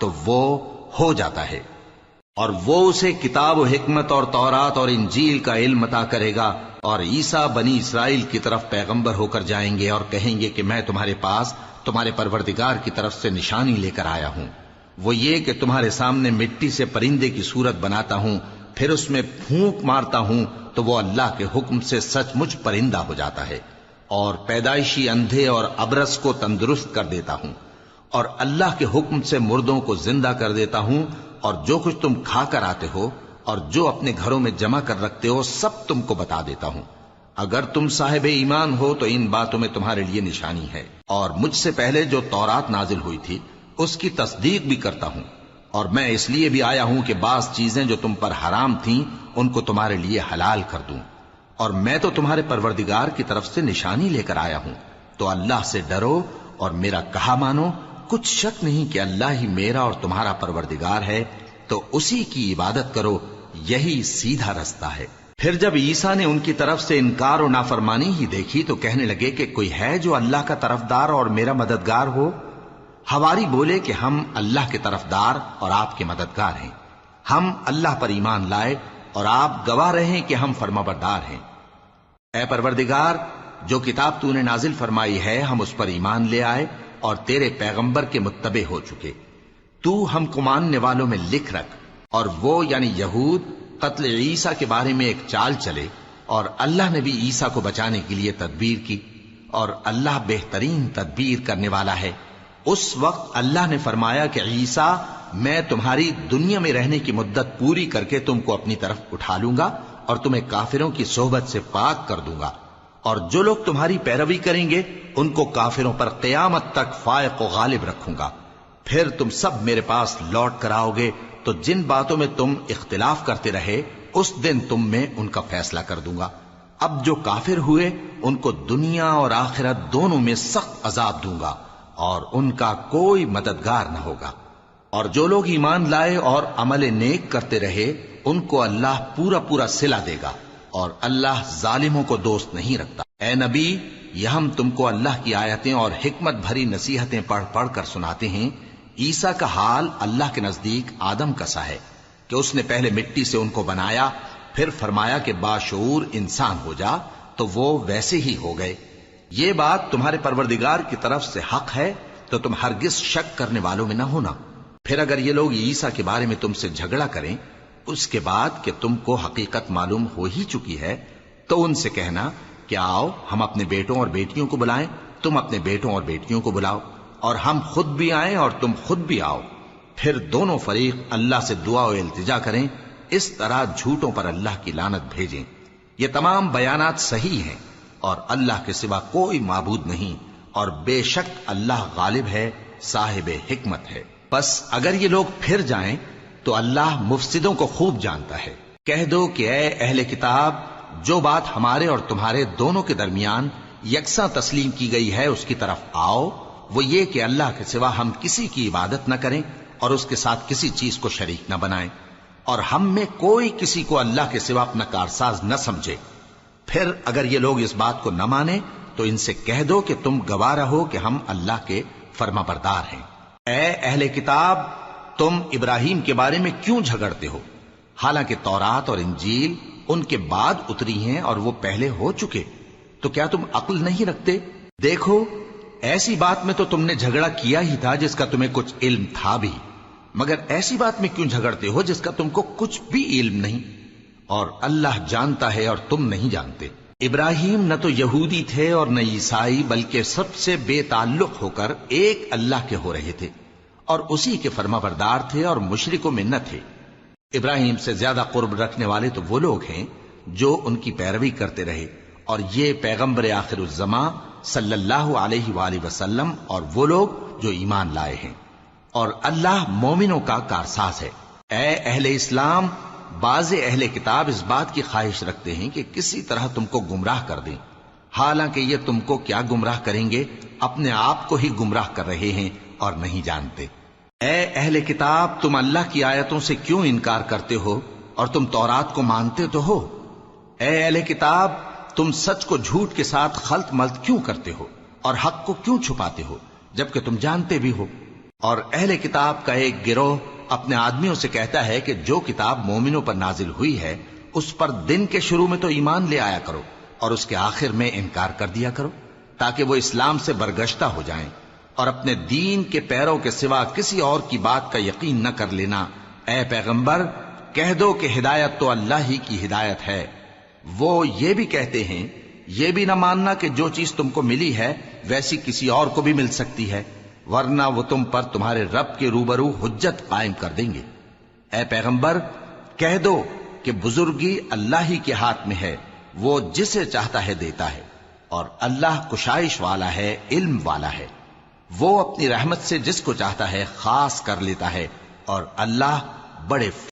تو وہ ہو جاتا ہے، اور وہ اسے کتاب و حکمت اور تورات اور انجیل کا علم عطا کرے گا، اور عیسیٰ بنی اسرائیل کی طرف پیغمبر ہو کر جائیں گے اور کہیں گے کہ میں تمہارے پاس تمہارے پروردگار کی طرف سے نشانی لے کر آیا ہوں، وہ یہ کہ تمہارے سامنے مٹی سے پرندے کی صورت بناتا ہوں، پھر اس میں پھونک مارتا ہوں تو وہ اللہ کے حکم سے سچ مچ پرندہ ہو جاتا ہے، اور پیدائشی اندھے اور ابرص کو تندرست کر دیتا ہوں، اور اللہ کے حکم سے مردوں کو زندہ کر دیتا ہوں، اور جو کچھ تم کھا کر آتے ہو اور جو اپنے گھروں میں جمع کر رکھتے ہو سب تم کو بتا دیتا ہوں۔ اگر تم صاحب ایمان ہو تو ان باتوں میں تمہارے لیے نشانی ہے، اور مجھ سے پہلے جو تورات نازل ہوئی تھی اس کی تصدیق بھی کرتا ہوں، اور میں اس لیے بھی آیا ہوں کہ بعض چیزیں جو تم پر حرام تھیں ان کو تمہارے لیے حلال کر دوں، اور میں تو تمہارے پروردگار کی طرف سے نشانی لے کر آیا ہوں، تو اللہ سے ڈرو اور میرا کہا مانو۔ کچھ شک نہیں کہ اللہ ہی میرا اور تمہارا پروردگار ہے، تو اسی کی عبادت کرو، یہی سیدھا رستہ ہے۔ پھر جب عیسیٰ نے ان کی طرف سے انکار و نافرمانی ہی دیکھی تو کہنے لگے کہ کوئی ہے جو اللہ کا طرفدار اور میرا مددگار ہو؟ حواری بولے کہ ہم اللہ کے طرفدار اور آپ کے مددگار ہیں، ہم اللہ پر ایمان لائے اور آپ گواہ رہیں کہ ہم فرمانبردار ہیں۔ اے پروردگار، جو کتاب تو نے نازل فرمائی ہے ہم اس پر ایمان لے آئے اور تیرے پیغمبر کے متبع ہو چکے، تو ہم کو ماننے والوں میں لکھ رکھ، اور وہ یعنی یہود قتل عیسیٰ کے بارے میں ایک چال چلے، اور اللہ نے بھی عیسیٰ کو بچانے کے لیے تدبیر کی، اور اللہ بہترین تدبیر کرنے والا ہے۔ اس وقت اللہ نے فرمایا کہ عیسیٰ، میں تمہاری دنیا میں رہنے کی مدت پوری کر کے تم کو اپنی طرف اٹھا لوں گا اور تمہیں کافروں کی صحبت سے پاک کر دوں گا، اور جو لوگ تمہاری پیروی کریں گے ان کو کافروں پر قیامت تک فائق و غالب رکھوں گا۔ پھر تم سب میرے پاس لوٹ کر آؤ گے تو جن باتوں میں تم اختلاف کرتے رہے اس دن تم میں ان کا فیصلہ کر دوں گا۔ اب جو کافر ہوئے ان کو دنیا اور آخرت دونوں میں سخت عذاب دوں گا، اور ان کا کوئی مددگار نہ ہوگا۔ اور جو لوگ ایمان لائے اور عمل نیک کرتے رہے ان کو اللہ پورا پورا صلہ دے گا، اور اللہ ظالموں کو دوست نہیں رکھتا۔ اے نبی، یہ ہم تم کو اللہ کی آیتیں اور حکمت بھری نصیحتیں پڑھ پڑھ کر سناتے ہیں۔ عیسیٰ کا حال اللہ کے نزدیک آدم کا سا ہے کہ اس نے پہلے مٹی سے ان کو بنایا، پھر فرمایا کہ باشعور انسان ہو جا، تو وہ ویسے ہی ہو گئے۔ یہ بات تمہارے پروردگار کی طرف سے حق ہے، تو تم ہرگز شک کرنے والوں میں نہ ہونا۔ پھر اگر یہ لوگ عیسیٰ کے بارے میں تم سے جھگڑا کریں اس کے بعد کہ تم کو حقیقت معلوم ہو ہی چکی ہے، تو ان سے کہنا کہ آؤ ہم اپنے بیٹوں اور بیٹیوں کو بلائیں، تم اپنے بیٹوں اور بیٹیوں کو بلاؤ، اور ہم خود بھی آئیں اور تم خود بھی آؤ، پھر دونوں فریق اللہ سے دعا و التجا کریں، اس طرح جھوٹوں پر اللہ کی لعنت بھیجیں۔ یہ تمام بیانات صحیح ہیں، اور اللہ کے سوا کوئی معبود نہیں، اور بے شک اللہ غالب ہے، صاحب حکمت ہے۔ بس اگر یہ لوگ پھر جائیں تو اللہ مفسدوں کو خوب جانتا ہے۔ کہہ دو کہ اے اہل کتاب، جو بات ہمارے اور تمہارے دونوں کے درمیان یکساں تسلیم کی گئی ہے اس کی طرف آؤ، وہ یہ کہ اللہ کے سوا ہم کسی کی عبادت نہ کریں اور اس کے ساتھ کسی چیز کو شریک نہ بنائیں، اور ہم میں کوئی کسی کو اللہ کے سوا اپنا کارساز نہ سمجھے۔ پھر اگر یہ لوگ اس بات کو نہ مانیں تو ان سے کہہ دو کہ تم گواہ رہو کہ ہم اللہ کے فرما بردار ہیں۔ اے اہل کتاب، تم ابراہیم کے بارے میں کیوں جھگڑتے ہو؟ حالانکہ تورات اور انجیل ان کے بعد اتری ہیں اور وہ پہلے ہو چکے، تو کیا تم عقل نہیں رکھتے؟ دیکھو، ایسی بات میں تو تم نے جھگڑا کیا ہی تھا جس کا تمہیں کچھ علم تھا بھی، مگر ایسی بات میں کیوں جھگڑتے ہو جس کا تم کو کچھ بھی علم نہیں، اور اللہ جانتا ہے اور تم نہیں جانتے۔ ابراہیم نہ تو یہودی تھے اور نہ عیسائی، بلکہ سب سے بے تعلق ہو کر ایک اللہ کے ہو رہے تھے، اور اسی کے فرما بردار تھے اور مشرکوں میں نہ تھے۔ ابراہیم سے زیادہ قرب رکھنے والے تو وہ لوگ ہیں جو ان کی پیروی کرتے رہے، اور یہ پیغمبر آخر الزماں صلی اللہ علیہ وآلہ وسلم اور وہ لوگ جو ایمان لائے ہیں، اور اللہ مومنوں کا کارساز ہے۔ اے اہل اسلام، بعض اہل کتاب اس بات کی خواہش رکھتے ہیں کہ کسی طرح تم کو گمراہ کر دیں، حالانکہ یہ تم کو کیا گمراہ کریں گے، اپنے آپ کو ہی گمراہ کر رہے ہیں اور نہیں جانتے۔ اے اہل کتاب، تم اللہ کی آیتوں سے کیوں انکار کرتے ہو اور تم تورات کو مانتے تو ہو؟ اے اہل کتاب، تم سچ کو جھوٹ کے ساتھ خلط ملط کیوں کرتے ہو اور حق کو کیوں چھپاتے ہو جبکہ تم جانتے بھی ہو؟ اور اہل کتاب کا ایک گروہ اپنے آدمیوں سے کہتا ہے کہ جو کتاب مومنوں پر نازل ہوئی ہے اس پر دن کے شروع میں تو ایمان لے آیا کرو اور اس کے آخر میں انکار کر دیا کرو، تاکہ وہ اسلام سے برگشتہ ہو جائیں اور اپنے دین کے پیروں کے سوا کسی اور کی بات کا یقین نہ کر لینا۔ اے پیغمبر کہہ دو کہ ہدایت تو اللہ ہی کی ہدایت ہے۔ وہ یہ بھی کہتے ہیں یہ بھی نہ ماننا کہ جو چیز تم کو ملی ہے ویسی کسی اور کو بھی مل سکتی ہے، ورنہ وہ تم پر تمہارے رب کے روبرو حجت قائم کر دیں گے۔ اے پیغمبر کہہ دو کہ بزرگی اللہ ہی کے ہاتھ میں ہے، وہ جسے چاہتا ہے دیتا ہے، اور اللہ کشائش والا ہے، علم والا ہے۔ وہ اپنی رحمت سے جس کو چاہتا ہے خاص کر لیتا ہے، اور اللہ بڑے